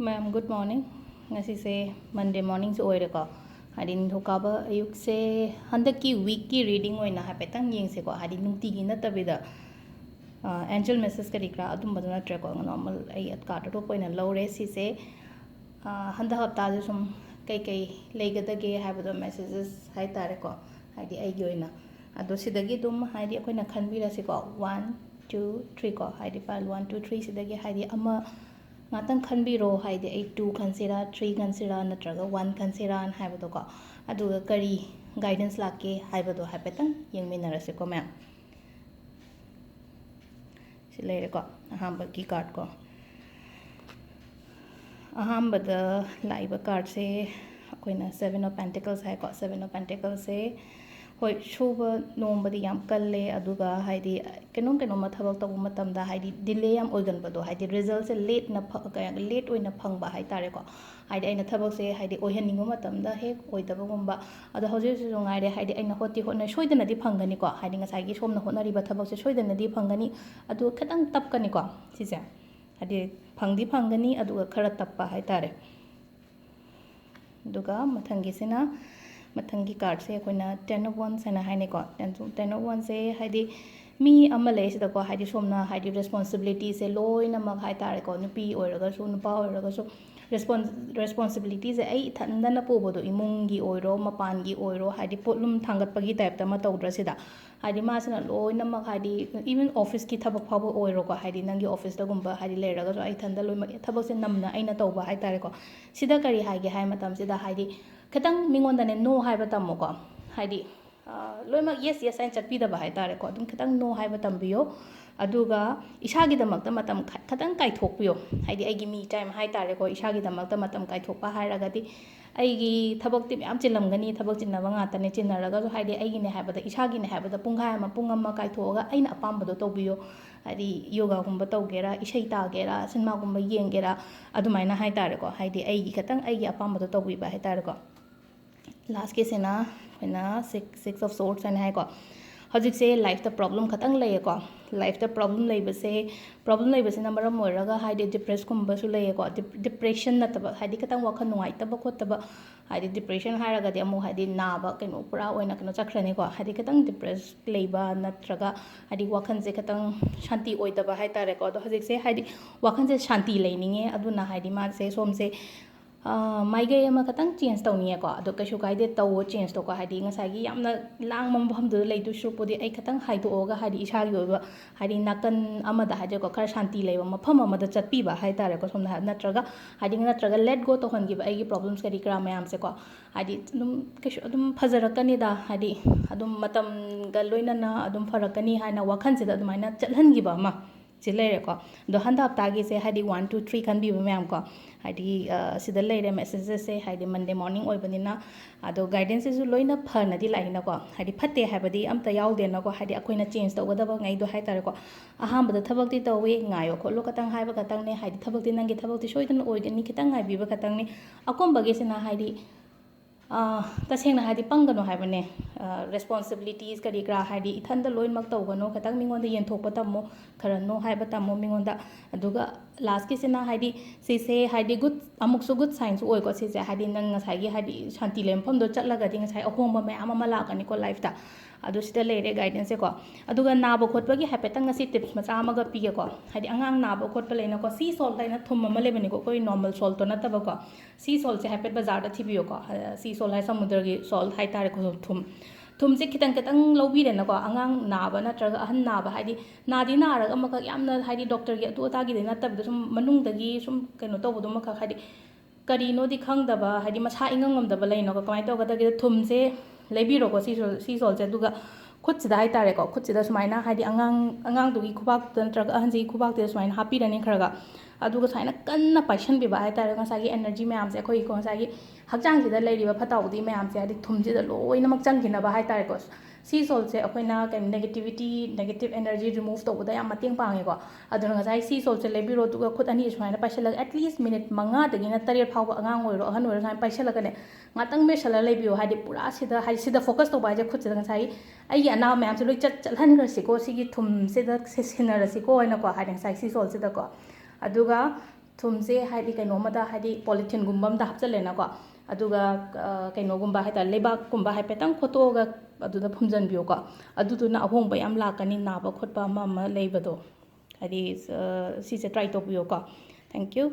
ma'am good morning ngasi Monday morning से ओइरेको हादि निथौकाबा अयुक से हंदक की वीक की रीडिंग ओइना हापेतंग येंगसेको हादि नुंगतिगी नतबिदा एंजल मेसेज करिक्रा अदुम बदना ट्रेको नॉर्मल आई कार्ड रो पोइना लौरे सिसे हंदा हप्ता जे सुम कई कई लेगदगे हाबदो मेसेजेस हाय तारेको हादि आइगी ओइना अदो सिदगी दुम हादि अखोइना खनबिरासिको 1 2 3 को हादि पाल 1 2 3 सिदगी हादि अमा ngatan khanbiro haide ai 2 khansira 3 khansira natraga 1 khansira an haibado ko aduga kari guidance lakke haibado haipetang yengminarase ko ma'am silere ko ahamba ki card ko ahamba da laiba card se akoina 7 of pentacles hai ko 7 of pentacles se hoi shuba nombadi yam kalle aduga haidi kenom kenom thabak tabu matamda haidi delay yam oigan bado haidi result se late na late oina phangba hai tare ko haidi aina thabak se haidi oihaningo matamda hek oidaba gumba adu hoje se ngaire haidi aina hoti hotna soidana di phangani ko haidi ngasai gi somna hotnari ba thabak se soidana di phangani adu khatang tapkani ko sise haidi phangdi phangani aduga khara tappa hai tare duga mathangi sina mathangi card se akoina 10 of wands ana haine ko 10 of wands se haidi mi amale sida ko haidi somna haidi responsibility se loina mak hai tare ko nupi oiraga su nupa oiraga su responsibility se ai thandana pobodo imungi oiro mapangi oiro haidi potlum thangat pagi type ta ma tawdra sida haidi ma sina loina mak haidi even office ki thabak phabo oiro ko haidi nangi office da gumba haidi leiraga so ai thanda loi mak thabak se namna aina tawba hai tare ko sida kari haige hai matam sida haidi खतंग मिंगोंदने नो हाइबा तमोको हाइदी लोइमक yes yes आइन चटपीदबा high तारे को अदुम खतंग नो हाइबा तमबियो अदुगा इसागी दमकता मतम खतंग काइथोकपियो हाइदी आइगी मी टाइम हाइ तारे को इसागी दमकता मतम काइथोकपा हाइरगदी आइगी थबकति म्याम चिलमगनी थबक चिन्नबा ngaतने चिन्नरगा जो हाइदी आइगी ने हाइबदा इसागी ने हाइबदा पुंगाय अमा पुंग अमा काइथोगा आइना अपामबदो तौबियो हाइदी योगा गुंबा तौगेरा इसै तागेरा सिनेमा गुंबा येंगेरा अदुमाइना हाइ तारे को हाइदी आइगी खतंग आइगी अपामबदो तौबिबा हाइ तारे को लास्ट के सेना होना 6 of swords and है को हजिक से लाइफ द प्रॉब्लम खतंग लय को लाइफ द प्रॉब्लम लय बसे नंबर मोरगा हाइदे डिप्रेस कुंबा सु लय को डिप्रेशन नतब हाइदे खतंग वखन नुवाई तब खोतब हाइदे डिप्रेशन हारगा दे अमु हाइदे नाबा कनो पुरा ओइना कनो चखरने को हाइदे खतंग डिप्रेस लेबा नत्रगा हाइदे वखन से खतंग शांति ओइदबा हाइ तारे को तो हजिक से हाइदे वखन से शांति लेनिंगे अदुना हाइदे मा से सोम से माइगे अमा खतंग चेंज तौनी को अदो कशु काइदे तौ चेंज तो को हाइदी ngसागी यामना लांग मम दु लेदु सुपुदी ai खतंग हाइदोगा हाइदी इसागी ओबा हाइदी नाकन अमदा हाइदे को खर शांति लेबा मफम अमदा चटपीबा हाइ तारे को सोमना नत्रगा लेट गो तो हनगिबा आइगी प्रॉब्लम्स करी क्रा मयाम से को हाइदी दुम कशु दुम फजरकनीदा हाइदी अदुम मतम ग लोइनना अदुम फरकनी हाइना वखन से अदुमाइना चलहनगिबा मा चिलेरेको दो हंदा हप्तागी से हाइदी 1 2 3 खनबीबा मयाम को हाइदी सिदा लेरे मेसेजेस से हाइदी मंडे मॉर्निंग ओइबनिना अदो गाइडेंस से लोइना फरनदी लाइना को हाइदी फते हाइबदी अमता यावदेना को हाइदी अखोइना change तौगदबा ngaido hai tare ko ahambada thabakti tawe ngayo kholo katang haiba katang ne haidi thabakti nangi thabakti soidana oigani kitang ngai biba katang ne akombage sina haidi तसेंगना हाइदी पंगनो हाइबने responsibilities करी ग्रा हाइदी इथंद लोइन मक तौगनो खतंग मिंगोंद येंथोप तमो खरनो हाइबा तमो मिंगोंद अदुगा लास्ट की सिना हाइदी सिसे हाइदी गुड अमुकसु गुड साइंस ओइ को सिसे हाइदी नंग ngसागी हाइदी शांति लेमफम दो चटलगदी ngसाई अहोंबा मयाम अमा लाकनी को लाइफ ता अदु सिदा लेरे गाइडेंस से को अदुगा नाबो खोटबगी हाइपेतंग ngasi टिप्स मचा अमगा पिगे को हाइदी अंगांग नाबो खोटप लेना को सी सॉल्ट लाइना थुम अमा लेबनी को कोई नॉर्मल सॉल्ट तो नतब को सी सॉल्ट से हाइपेट बाजार दा थिबियो को सी सॉल्ट है समुद्र की सॉल्ट हाइ तारे को थुम से खितंग खितंग लौबीरेना को अंगांग नाबा नत्रगा अहन नाबा हाइदी नादी नारग अमका यामना हाइदी डॉक्टर की अतु अतागी दे नतब सुम मनुंगदगी सुम कनो तोबदो मखा हाइदी करीनो दी खंगदबा हाइदी मसा इंगंगमदबा लेनो को कमाय तोगदगी थुम से लेबीरो को सी सॉल्ट से दुगा खुद हाइ तारे को खुद सुमाइना हाइदी अंगांग दुगी खुबाक नत्रगा अहन जी खुबाक ते सुमाइना हापीरनी खरगा अदुगा साइना कन्ना पाइशन बिबा हाइ तारे ngसागी एनर्जी मैम से अखोई को ngसागी हक्चांग सिदा लेरिबा फताउदी मैम से हाइदी थुम सिदा लोइनमक चंगिनबा हाइ तारे को सी सॉल्ट से अखोइना कैन नेगेटिव एनर्जी रिमूव तौबदा याम मतेंग पांगे को अदुना ngसाई सी सॉल्ट से लेबिरो दुगा खुद अनि सुमाइना पाइशलग एटलीस्ट मिनिट 5 दगिना 3 फाव अंगांग ओइरो अहन ओइरो साइ पाइशलगने ngatang me shala lebiyo haidi pura sida focus to baje khut sida ngasai ai ana ma'am से लोइ चलहन ग्रसिको सिगी थुम सिदा से सिनरसिको ओइना को हाइदि ngसाई सी सॉल्ट सिदा को अदुगा ꯊꯨꯝꯁꯦ ꯍꯥꯏꯗꯤ ꯀꯩꯅꯣꯃꯗ ꯍꯥꯏꯗꯤ ꯄꯣꯂꯤꯊꯤꯟꯒꯨꯝꯕ ꯑꯃꯗ ꯍꯥꯞꯆꯤꯜꯂꯦꯅꯀꯣ ꯑꯗꯨꯒ ꯀꯩꯅꯣꯒꯨꯝꯕ ꯍꯥꯏꯇꯥꯔꯦ ꯂꯩꯕꯥꯛꯀꯨꯝꯕ ꯍꯥꯏꯐꯦꯠꯇꯪ ꯈꯣꯠꯇꯣꯛꯑꯒ ꯑꯗꯨꯗ ꯐꯨꯝꯖꯤꯟꯕꯤꯌꯨꯀꯣ ꯑꯗꯨꯗꯨꯅ ꯑꯍꯣꯡꯕ ꯌꯥꯝ ꯂꯥꯛꯀꯅꯤ ꯅꯥꯕ ꯈꯣꯠꯄ ꯑꯃ ꯑꯃ ꯂꯩꯕꯗꯣ ꯍꯥꯏꯗꯤ ꯁꯤꯁꯦ ꯇ꯭ꯔꯥꯏ ꯇꯧꯕꯤꯌꯨꯀꯣ ꯊꯦꯡꯛ ꯌꯨ